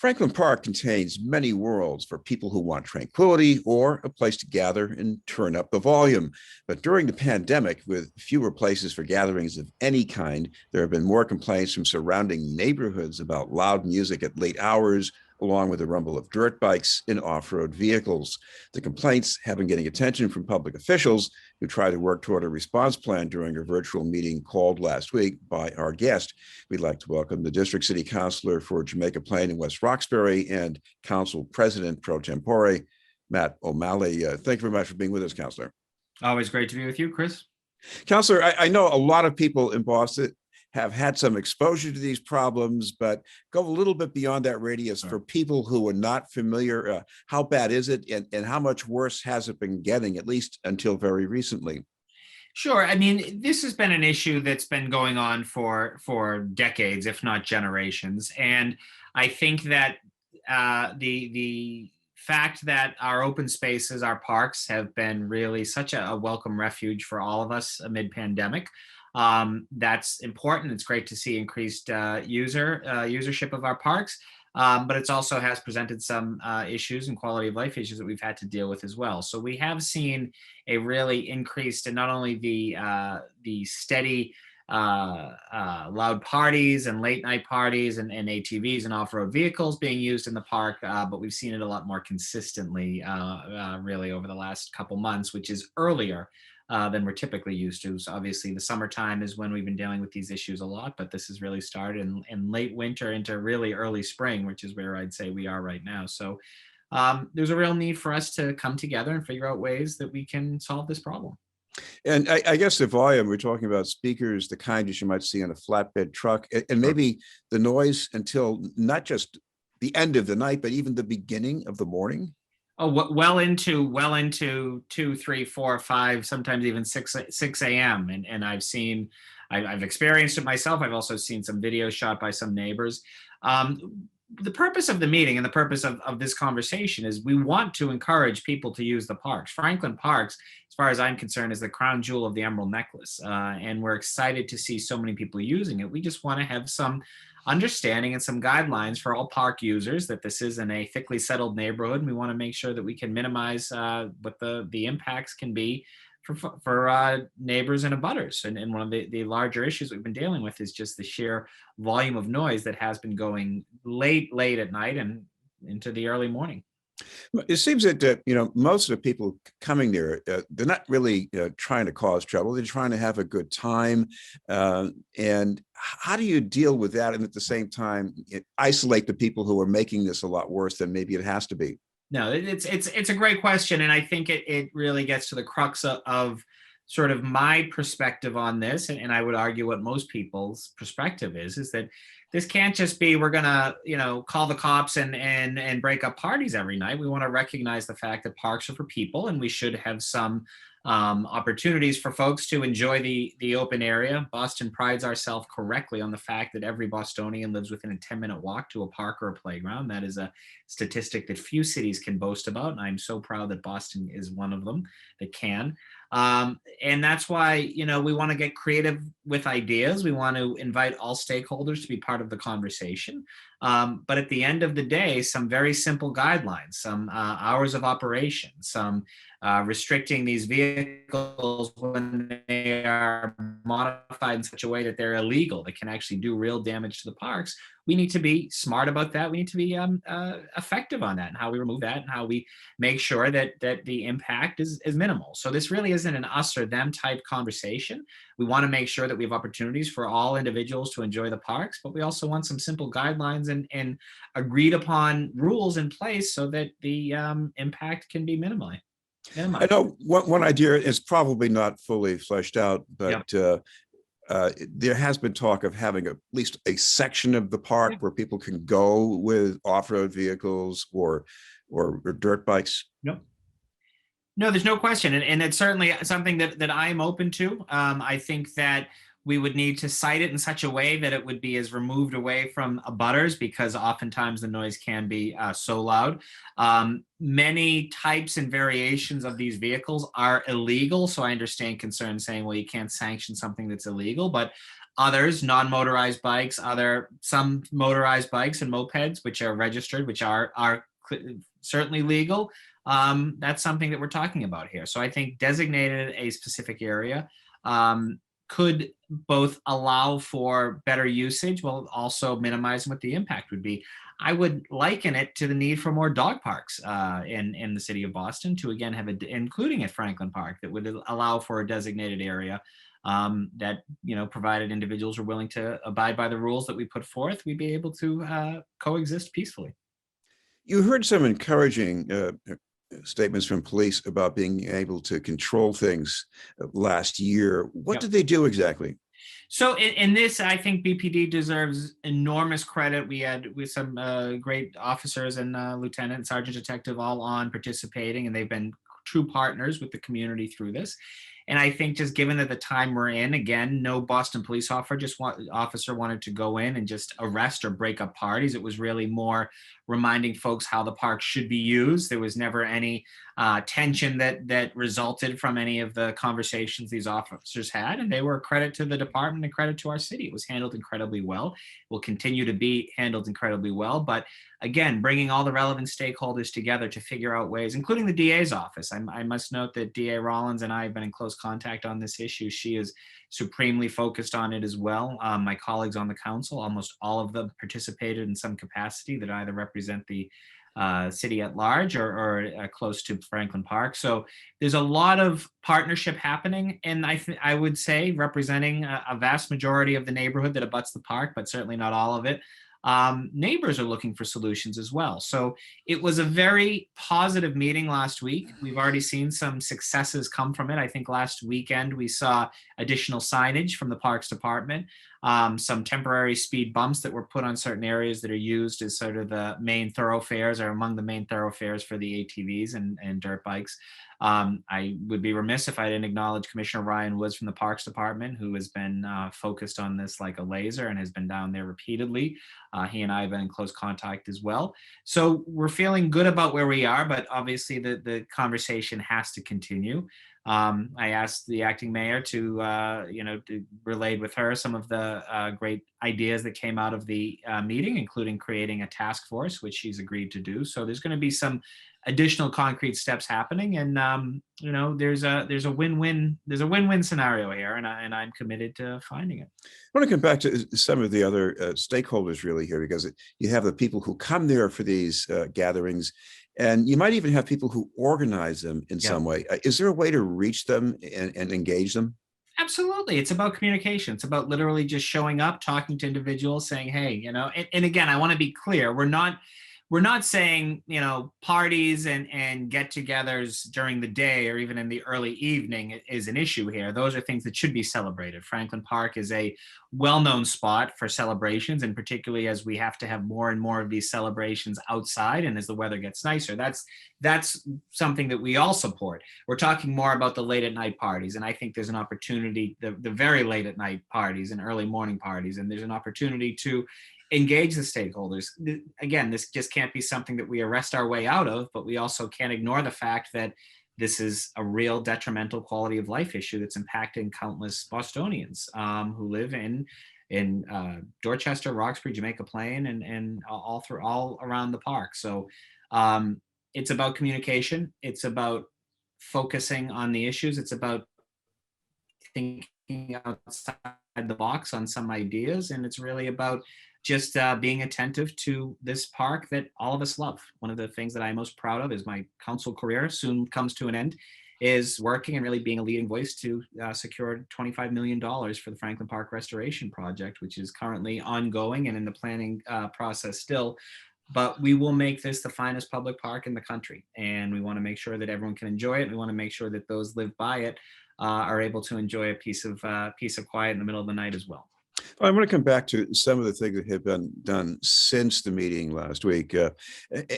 Franklin Park contains many worlds for people who want tranquility or a place to gather and turn up the volume. But during the pandemic, with fewer places for gatherings of any kind, there have been more complaints from surrounding neighborhoods about loud music at late hours, along with the rumble of dirt bikes and off-road vehicles. The complaints have been getting attention from public officials who tried to work toward a response plan during a virtual meeting called last week by our guest. We'd like to welcome the District City Councilor for Jamaica Plain and West Roxbury and Council President pro tempore, Matt O'Malley. Thank you very much for being with us, Councilor. Always great to be with you, Chris. Councilor, I know a lot of people in Boston have had some exposure to these problems, but go a little bit beyond that radius for people who are not familiar. How bad is it, and how much worse has it been getting, at least until very recently? Sure. I mean, this has been an issue that's been going on for decades, if not generations. And I think that the fact that our open spaces, our parks, have been really such a welcome refuge for all of us amid pandemic. That's important. It's great to see increased usership of our parks, but it also has presented some issues and quality of life issues that we've had to deal with as well. So we have seen a really increased in not only the steady loud parties and late night parties and ATVs and off-road vehicles being used in the park, but we've seen it a lot more consistently really over the last couple months, which is earlier than we're typically used to. So obviously the summertime is when we've been dealing with these issues a lot, but this has really started in late winter into really early spring, which is where I'd say we are right now. So there's a real need for us to come together and figure out ways that we can solve this problem. And I guess the volume, we're talking about speakers, the kind that you might see on a flatbed truck, and maybe the noise until not just the end of the night, but even the beginning of the morning. Oh, well into 2, 3, 4, 5, sometimes even 6 a.m. And I've experienced it myself. I've also seen some videos shot by some neighbors. The purpose of the meeting and the purpose of this conversation is we want to encourage people to use the parks. Franklin Parks, as far as I'm concerned, is the crown jewel of the Emerald Necklace. And we're excited to see so many people using it. We just want to have some understanding and some guidelines for all park users that this isn't a thickly settled neighborhood. And we want to make sure that we can minimize what the impacts can be for neighbors and abutters. And one of the larger issues we've been dealing with is just the sheer volume of noise that has been going late at night and into the early morning. It seems that most of the people coming there, they're not really trying to cause trouble. They're trying to have a good time. And how do you deal with that, and at the same time isolate the people who are making this a lot worse than maybe it has to be? No, it's a great question, and I think it really gets to the crux of sort of my perspective on this, and I would argue what most people's perspective is that this can't just be we're gonna call the cops and break up parties every night. We want to recognize the fact that parks are for people, and we should have some opportunities for folks to enjoy the open area. Boston prides ourselves correctly on the fact that every Bostonian lives within a 10-minute walk to a park or a playground. That is a statistic that few cities can boast about, and I'm so proud that Boston is one of them that can. And that's why, we want to get creative with ideas. We want to invite all stakeholders to be part of the conversation. But at the end of the day, some very simple guidelines, some hours of operation, some restricting these vehicles when they are modified in such a way that they're illegal, that can actually do real damage to the parks. We need to be smart about that. We need to be effective on that, and how we remove that, and how we make sure that the impact is minimal. So this really isn't an us or them type conversation. We want to make sure that we have opportunities for all individuals to enjoy the parks, but we also want some simple guidelines and agreed upon rules in place so that the impact can be minimized. I know one idea is probably not fully fleshed out, but there has been talk of having at least a section of the park where people can go with off-road vehicles or dirt bikes. No, there's no question. And it's certainly something that I am open to. I think that we would need to cite it in such a way that it would be as removed away from abutters, because oftentimes the noise can be so loud. Many types and variations of these vehicles are illegal. So I understand concerns saying, well, you can't sanction something that's illegal. But Others, non-motorized bikes, some motorized bikes and mopeds, which are registered, which are certainly legal. That's something that we're talking about here. So I think designated a specific area could both allow for better usage while also minimizing what the impact would be. I would liken it to the need for more dog parks in the city of Boston to again have including at Franklin Park, that would allow for a designated area that, provided individuals are willing to abide by the rules that we put forth, we'd be able to coexist peacefully. You heard some encouraging statements from police about being able to control things last year. What Yep. did they do exactly? So in this, I think BPD deserves enormous credit. We had with some great officers and lieutenant, sergeant, detective all on participating, and they've been true partners with the community through this. And I think just given that the time we're in, again, no Boston police officer wanted to go in and just arrest or break up parties. It was really more reminding folks how the park should be used. There was never any tension that resulted from any of the conversations these officers had, and they were a credit to the department and credit to our city. It was handled incredibly well. Will continue to be handled incredibly well, but again, bringing all the relevant stakeholders together to figure out ways, including the DA's office. I must note that DA Rollins and I have been in close contact on this issue. She is supremely focused on it as well. My colleagues on the council, almost all of them participated in some capacity that either represent the city at large or close to Franklin Park. So there's a lot of partnership happening, and I would say representing a vast majority of the neighborhood that abuts the park, but certainly not all of it. Neighbors are looking for solutions as well. So it was a very positive meeting last week. We've already seen some successes come from it. I think last weekend we saw additional signage from the Parks Department, some temporary speed bumps that were put on certain areas that are used as sort of the main thoroughfares or among the main thoroughfares for the ATVs and dirt bikes. I would be remiss if I didn't acknowledge Commissioner Ryan Woods from the Parks Department, who has been focused on this like a laser and has been down there repeatedly. He and I have been in close contact as well. So we're feeling good about where we are, but obviously the conversation has to continue. I asked the acting mayor to relay with her some of the great ideas that came out of the meeting, including creating a task force, which she's agreed to do. So there's going to be some additional concrete steps happening, and there's a win-win scenario here, and I'm committed to finding it. I want to come back to some of the other stakeholders really here, because you have the people who come there for these gatherings, and you might even have people who organize them in some way. Is there a way to reach them and engage them? Absolutely. It's about communication. It's about literally just showing up, talking to individuals, saying, hey, and again, I want to be clear. We're not saying, parties and get-togethers during the day or even in the early evening is an issue here. Those are things that should be celebrated. Franklin Park is a well-known spot for celebrations, and particularly as we have to have more and more of these celebrations outside and as the weather gets nicer. That's something that we all support. We're talking more about the late-at-night parties, and I think there's an opportunity, the very late-at-night parties and early morning parties, and there's an opportunity to engage the stakeholders. Again, this just can't be something that we arrest our way out of, but we also can't ignore the fact that this is a real detrimental quality of life issue that's impacting countless Bostonians who live in Dorchester, Roxbury, Jamaica Plain, and all around the park. So it's about communication. It's about focusing on the issues. It's about thinking outside the box on some ideas, and it's really about just being attentive to this park that all of us love. One of the things that I'm most proud of is my council career soon comes to an end, is working and really being a leading voice to secure $25 million for the Franklin Park Restoration Project, which is currently ongoing and in the planning process still. But we will make this the finest public park in the country, and we want to make sure that everyone can enjoy it. We want to make sure that those live by it are able to enjoy a piece of quiet in the middle of the night as well. I want to come back to some of the things that have been done since the meeting last week.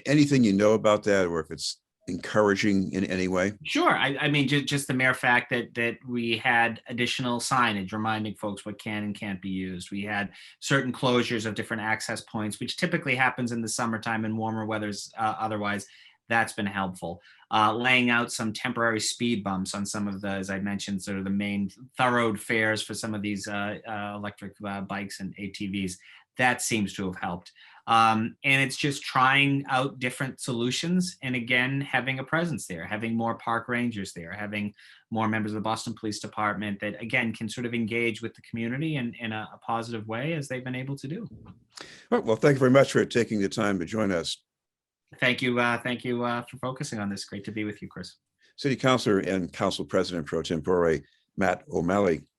Anything you know about that, or if it's encouraging in any way? Sure. I mean, just the mere fact that we had additional signage reminding folks what can and can't be used. We had certain closures of different access points, which typically happens in the summertime and warmer weathers otherwise. That's been helpful. Laying out some temporary speed bumps on some of the, as I mentioned, sort of the main thoroughfares for some of these electric bikes and ATVs. That seems to have helped. And it's just trying out different solutions. And again, having a presence there, having more park rangers there, having more members of the Boston Police Department that, again, can sort of engage with the community in a positive way as they've been able to do. All right, well, thank you very much for taking the time to join us. Thank you. Thank you for focusing on this. Great to be with you, Chris. City Councilor and Council President Pro Tempore Matt O'Malley.